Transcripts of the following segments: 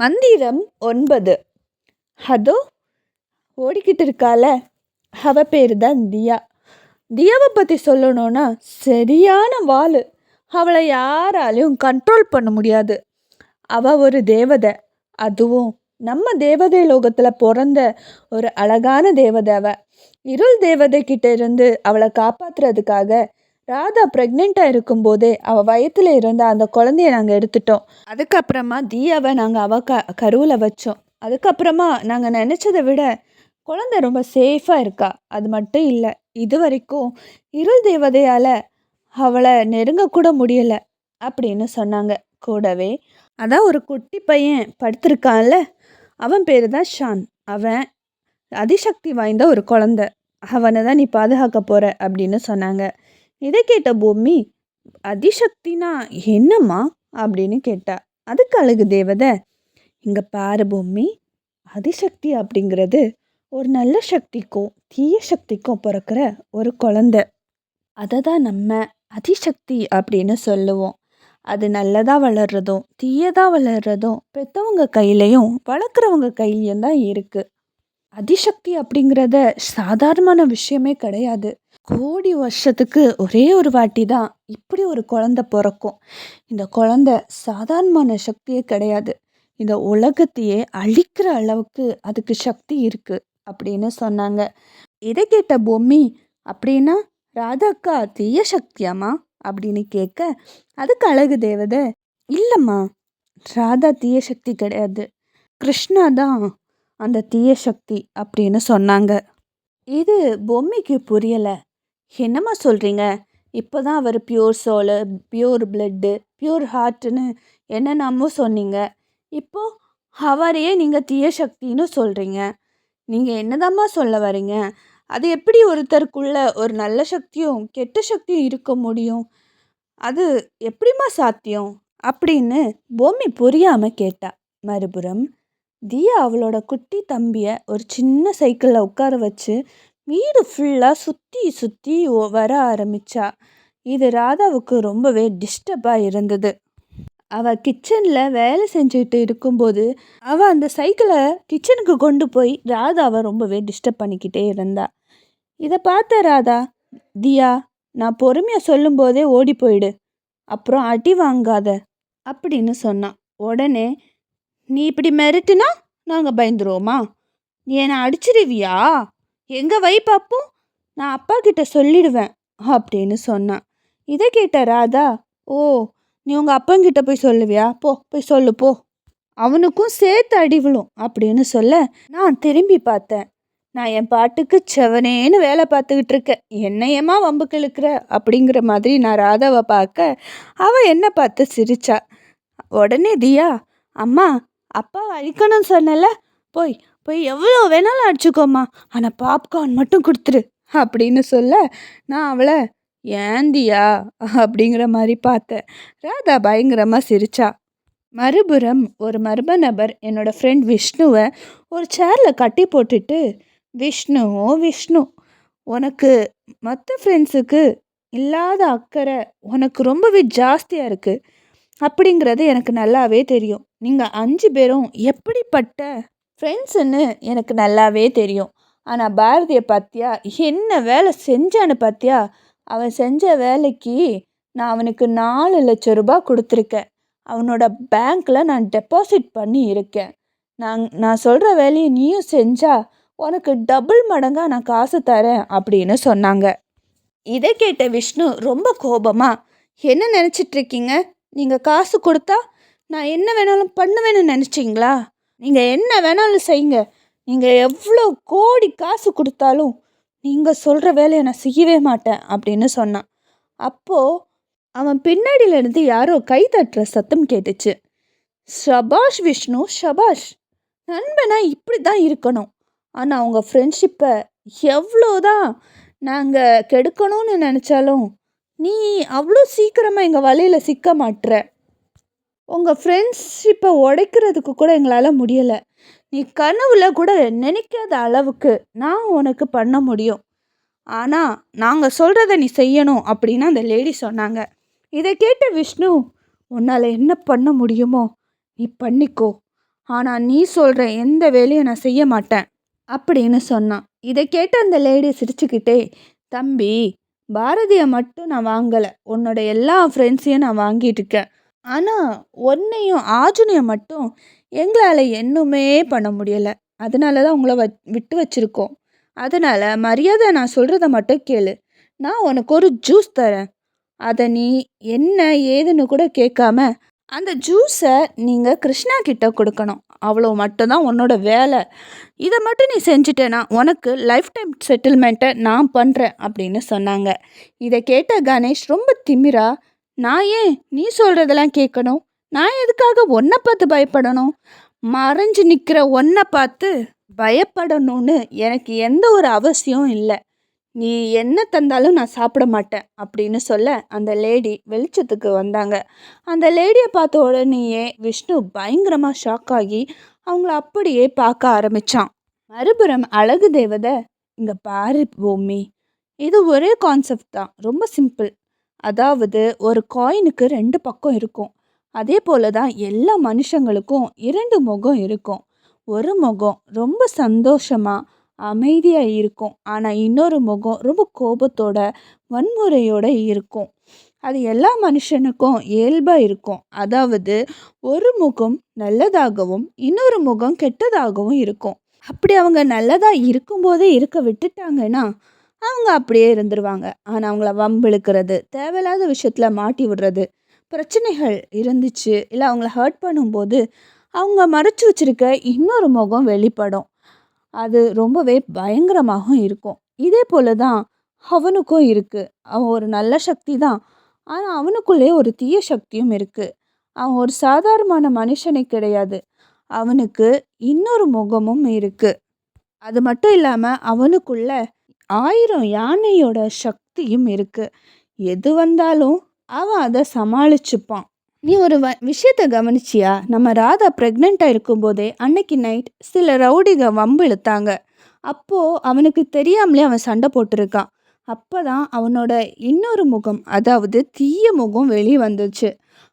மந்திரம் 9. அதோ ஓடிக்கிட்டு இருக்கால, அவ பேர் தான் தியா. தியாவை பற்றி சொல்லணும்னா சரியான வாள். அவளை யாராலையும் கண்ட்ரோல் பண்ண முடியாது. அவள் ஒரு தேவதை, அதுவும் நம்ம தேவதை லோகத்தில் பிறந்த ஒரு அழகான தேவதை. இருள் தேவதை கிட்ட இருந்து அவளை காப்பாற்றுறதுக்காக ராதா ப்ரெக்னெண்ட்டாக இருக்கும்போதே அவள் வயத்தில் இருந்த அந்த குழந்தைய நாங்கள் எடுத்துட்டோம். அதுக்கப்புறமா தியாவை நாங்கள் கருவில் வச்சோம். அதுக்கப்புறமா நாங்கள் நினச்சதை விட குழந்தை ரொம்ப சேஃபாக இருக்கா. அது மட்டும் இல்லை, இது வரைக்கும் இருள் தேவதையால் அவளை நெருங்கக்கூட முடியலை அப்படின்னு சொன்னாங்க. கூடவே அதான் ஒரு குட்டி பையன் படுத்திருக்கான்ல, அவன் பேர் தான் ஷான். அவன் அதிசக்தி வாய்ந்த ஒரு குழந்தை. அவனை தான் நீ பாதுகாக்க போகிற அப்படின்னு சொன்னாங்க. இதை கேட்ட பூமி, அதிசக்தினா என்னம்மா அப்படின்னு கேட்டா. அதுக்கு அழகு தேவதை, இங்கே பாரு பூமி, அதிசக்தி அப்படிங்கிறது ஒரு நல்ல சக்திக்கும் தீய சக்திக்கும் பிறக்கிற ஒரு குழந்தை. அதை தான் நம்ம அதிசக்தி அப்படின்னு சொல்லுவோம். அது நல்லதாக வளர்றதும் தீயதாக வளர்றதும் பெற்றவங்க கையிலையும் வளர்க்குறவங்க கையிலையும் தான் இருக்குது. அதிசக்தி அப்படிங்கிறத சாதாரணமான விஷயமே கிடையாது. கோடி வருஷத்துக்கு ஒரே ஒரு வாட்டி தான் இப்படி ஒரு குழந்தை பிறக்கும். இந்த குழந்தை சாதாரணமான சக்தியே கிடையாது. இந்த உலகத்தையே அழிக்கிற அளவுக்கு அதுக்கு சக்தி இருக்குது அப்படின்னு சொன்னாங்க. இதை கேட்ட பூமி, அப்படின்னா ராதாக்கா தீய சக்தியாம்மா அப்படின்னு கேட்க, அதுக்கு அழகு தேவதை, இல்லைம்மா, ராதா தீய சக்தி கிடையாது, கிருஷ்ணா தான் அந்த தீய சக்தி அப்படின்னு சொன்னாங்க. இது பொம்மைக்கு புரியலை. என்னம்மா சொல்கிறீங்க? இப்போ தான் அவர் பியூர் சோலு, பியூர் பிளட்டு, பியூர் ஹார்ட்டுன்னு என்னென்னமோ சொன்னீங்க. இப்போது அவரையே நீங்கள் தீய சக்தின்னு சொல்கிறீங்க. நீங்கள் என்னதாம்மா சொல்ல வரீங்க? அது எப்படி ஒருத்தருக்குள்ள ஒரு நல்ல சக்தியும் கெட்ட சக்தியும் இருக்க முடியும்? அது எப்படிம்மா சாத்தியம் அப்படின்னு பூமி புரியாமல் கேட்டா. மறுபுறம் தியா அவளோட குட்டி தம்பியை ஒரு சின்ன சைக்கிளில் உட்கார வச்சு வீடு ஃபுல்லாக சுற்றி சுற்றி வர ஆரம்பித்தா. இது ராதாவுக்கு ரொம்பவே டிஸ்டர்பாக இருந்தது. அவள் கிச்சனில் வேலை செஞ்சுட்டு இருக்கும்போது அவள் அந்த சைக்கிளை கிச்சனுக்கு கொண்டு போய் ராதாவை ரொம்பவே டிஸ்டர்ப் பண்ணிக்கிட்டே இருந்தா. இதை பார்த்த ராதா, தியா, நான் பொறுமையாக சொல்லும்போதே ஓடி போயிடு, அப்புறம் அடி வாங்காத அப்படின்னு சொன்னான். உடனே, நீ இப்படி மிரட்டுனா நாங்கள் பயந்துருவோமா? நீ என்னை அடிச்சிடுவியா? எங்கே வை பார்ப்போம், நான் அப்பா கிட்ட சொல்லிடுவேன் அப்படின்னு சொன்னான். இதை கேட்ட ராதா, ஓ, நீ உங்கள் அப்பங்கிட்ட போய் சொல்லுவியா? போய் சொல்லு போ, அவனுக்கும் சேர்த்து அடி விழும் அப்படின்னு சொல்ல, நான் திரும்பி பார்த்தேன். நான் என் பாட்டுக்கு செவனேன்னு வேலை பார்த்துக்கிட்டு இருக்கேன், என்னையம்மா வம்புக்கு இழுக்கிற அப்படிங்கிற மாதிரி நான் ராதாவை பார்க்க அவள் என்னை பார்த்து சிரிச்சா. உடனே தியா, அம்மா, அப்பாவை அழிக்கணும்னு சொன்னல, போய் எவ்வளோ வேணாலும் அடிச்சுக்கோம்மா, ஆனால் பாப்கார்ன் மட்டும் கொடுத்துரு அப்படின்னு சொல்ல, நான் அவளை ஏந்தியா அப்படிங்கிற மாதிரி பார்த்தேன். ராதா பயங்கரமாக சிரிச்சா. மறுபுறம் ஒரு மர்ம நபர் என்னோடய ஃப்ரெண்ட் விஷ்ணுவை ஒரு சேரில் கட்டி போட்டுட்டு, விஷ்ணு, உனக்கு மற்ற ஃப்ரெண்ட்ஸுக்கு இல்லாத அக்கறை உனக்கு ரொம்பவே ஜாஸ்தியாக இருக்குது அப்படிங்கிறது எனக்கு நல்லாவே தெரியும். நீங்கள் 5 பேரும் எப்படிப்பட்ட ஃப்ரெண்ட்ஸுன்னு எனக்கு நல்லாவே தெரியும். ஆனால் பாரதியை பார்த்தியா, என்ன வேலை செஞ்சான்னு பார்த்தியா? அவன் செஞ்ச வேலைக்கு நான் அவனுக்கு 4 லட்சம் ரூபாய் கொடுத்துருக்கேன். அவனோட பேங்க்கில் நான் டெபாசிட் பண்ணி இருக்கேன். நான் சொல்கிற வேலையை நீயும் செஞ்சா உனக்கு டபுள் மடங்காக நான் காசு தரேன் அப்படின்னு சொன்னாங்க. இதை கேட்ட விஷ்ணு ரொம்ப கோபமாக, என்ன நினச்சிட்ருக்கீங்க? நீங்கள் காசு கொடுத்தா நான் என்ன வேணாலும் பண்ணுவேன்னு நினச்சிங்களா? நீங்கள் என்ன வேணாலும் செய்யுங்க, நீங்கள் எவ்வளோ கோடி காசு கொடுத்தாலும் நீங்கள் சொல்கிற வேலையை நான் செய்யவே மாட்டேன் அப்படின்னு சொன்னான். அப்போது அவன் பின்னாடியிலேருந்து யாரோ கை தட்டுற சத்தம் கேட்டுச்சு. ஷபாஷ் விஷ்ணு, ஷபாஷ், நண்பனா இப்படி தான் இருக்கணும். ஆனால் உங்கள் ஃப்ரெண்ட்ஷிப்பை எவ்வளோதான் நாங்கள் கெடுக்கணும்னு நினச்சாலும் நீ அவ்வளோ சீக்கிரமாக எங்கள் வலையில் சிக்க மாட்டுற. உங்கள் ஃப்ரெண்ட்ஷிப்பை உடைக்கிறதுக்கு கூட எங்களால் முடியலை. நீ கனவுல கூட நினைக்காத அளவுக்கு நான் உனக்கு பண்ண முடியும். ஆனால் நாங்கள் சொல்கிறத நீ செய்யணும் அப்படின்னு அந்த லேடி சொன்னாங்க. இதை கேட்ட விஷ்ணு, உன்னால் என்ன பண்ண முடியுமோ நீ பண்ணிக்கோ, ஆனால் நீ சொல்கிற எந்த வேலையும் நான் செய்ய மாட்டேன் அப்படின்னு சொன்னான். இதை கேட்ட அந்த லேடி சிரிச்சுக்கிட்டே, தம்பி, பாரதியை மட்டும் நான் வாங்கலை, உன்னோட எல்லா ஃப்ரெண்ட்ஸையும் நான் வாங்கிட்டு இருக்கேன். ஆனால் உன்னையும் ஆர்ஜுனையும் மட்டும் எங்களால் இன்னுமே பண்ண முடியலை. அதனால தான் உங்களை விட்டு வச்சுருக்கோம். அதனால் மரியாதை நான் சொல்கிறத மட்டும் கேளு. நான் உனக்கு ஒரு ஜூஸ் தரேன். அதை நீ என்ன ஏதுன்னு கூட கேட்காம அந்த ஜூஸை நீங்கள் கிருஷ்ணா கிட்ட கொடுக்கணும். அவ்வளோ மட்டும்தான் உன்னோட வேலை. இதை மட்டும் நீ செஞ்சுட்டேன்னா உனக்கு லைஃப் டைம் செட்டில்மெண்ட்டை நான் பண்ணுறேன் அப்படின்னு சொன்னாங்க. இதை கேட்ட கணேஷ் ரொம்ப திமிரா, நான் ஏன் நீ சொல்கிறதெல்லாம் கேட்கணும்? நான் எதுக்காக உன்னை பார்த்து பயப்படணும்? மறைஞ்சு நிற்கிற உன்னை பார்த்து பயப்படணும்னு எனக்கு எந்த ஒரு அவசியம் இல்லை. நீ என்ன தந்தாலும் நான் சாப்பிட மாட்டேன் அப்படின்னு சொல்ல அந்த லேடி வெளிச்சத்துக்கு வந்தாங்க. அந்த லேடியை பார்த்த உடனேயே விஷ்ணு பயங்கரமாக ஷாக் ஆகி அவங்கள அப்படியே பார்க்க ஆரம்பித்தான். மறுபுறம் அழகு தேவதை, இங்கே பாரு பூமி, இது ஒரே கான்செப்ட் தான், ரொம்ப சிம்பிள். அதாவது ஒரு காயினுக்கு 2 பக்கம் இருக்கும். அதே போல தான் எல்லா மனுஷங்களுக்கும் 2 முகம் இருக்கும். ஒரு முகம் ரொம்ப சந்தோஷமாக அமைதியாக இருக்கும். ஆனால் இன்னொரு முகம் ரொம்ப கோபத்தோட வன்முறையோட இருக்கும். அது எல்லா மனுஷனுக்கும் இயல்பாக இருக்கும். அதாவது ஒரு முகம் நல்லதாகவும் இன்னொரு முகம் கெட்டதாகவும் இருக்கும். அப்படி அவங்க நல்லதாக இருக்கும்போதே இருக்க விட்டுட்டாங்கன்னா அவங்க அப்படியே இருந்துருவாங்க. ஆனால் அவங்கள வம்பிழுக்கிறது, தேவையில்லாத விஷயத்தில் மாட்டி விடுறது, பிரச்சனைகள் இருந்துச்சு இல்லை அவங்கள ஹர்ட் பண்ணும்போது அவங்க மறைச்சி வச்சுருக்க இன்னொரு முகம் வெளிப்படும். அது ரொம்பவே பயங்கரமாகவும் இருக்கும். இதே போல தான் அவனுக்கும் இருக்குது. அவன் ஒரு நல்ல சக்தி தான், ஆனால் அவனுக்குள்ளே ஒரு தீய சக்தியும் இருக்குது. அவன் ஒரு சாதாரணமான மனுஷனே கிடையாது. அவனுக்கு இன்னொரு முகமும் இருக்குது. அது மட்டும் இல்லாமல் அவனுக்குள்ள 1000 யானையோட சக்தியும் இருக்குது. எது வந்தாலும் அவன் அதை சமாளிச்சுப்பான். நீ ஒரு விஷயத்தை கவனிச்சியா? நம்ம ராதா ப்ரெக்னெண்ட்டாக இருக்கும்போதே அன்னைக்கு நைட் சில ரவுடிக வம்பு இழுத்தாங்க. அப்போது அவனுக்கு தெரியாமலே அவன் சண்டை போட்டிருக்கான். அப்போ தான் அவனோட இன்னொரு முகம், அதாவது தீய முகம் வெளியே வந்துச்சு.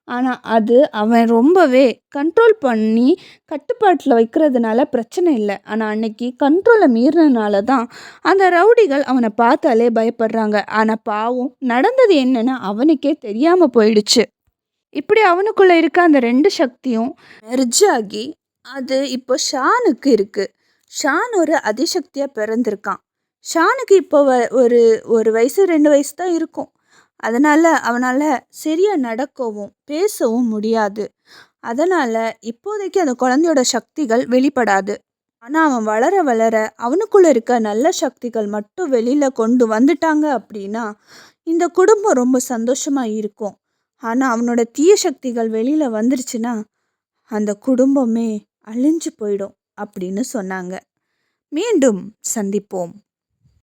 ஆனால் அது அவன் ரொம்பவே கண்ட்ரோல் பண்ணி கட்டுப்பாட்டில் வைக்கிறதுனால பிரச்சனை இல்லை. ஆனால் அன்னைக்கு கண்ட்ரோலை மீறினால தான் அந்த ரவுடிகள் அவனை பார்த்தாலே பயப்படுறாங்க. ஆனால் பாவம், நடந்தது என்னன்னு அவனுக்கே தெரியாமல் போயிடுச்சு. இப்படி அவனுக்குள்ளே இருக்க அந்த 2 சக்தியும் மெர்ஜ் ஆகி அது இப்போ ஷானுக்கு இருக்குது. ஷான் ஒரு அதிசக்தியாக பிறந்திருக்கான். ஷானுக்கு இப்போ ஒரு வயசு 2 வயசு தான் இருக்கும். அதனால் அவனால் சரியாக நடக்கவும் பேசவும் முடியாது. அதனால் இப்போதைக்கு அந்த குழந்தையோட சக்திகள் வெளிப்படாது. ஆனால் அவன் வளர வளர அவனுக்குள்ளே இருக்க நல்ல சக்திகள் மட்டும் வெளியில் கொண்டு வந்துட்டாங்க அப்படின்னா இந்த குடும்பம் ரொம்ப சந்தோஷமாக இருக்கும். ஆனால் அவனோட தீய சக்திகள் வெளியில் வந்துருச்சுன்னா அந்த குடும்பமே அழிஞ்சு போயிடும் அப்படின்னு சொன்னாங்க. மீண்டும் சந்திப்போம்.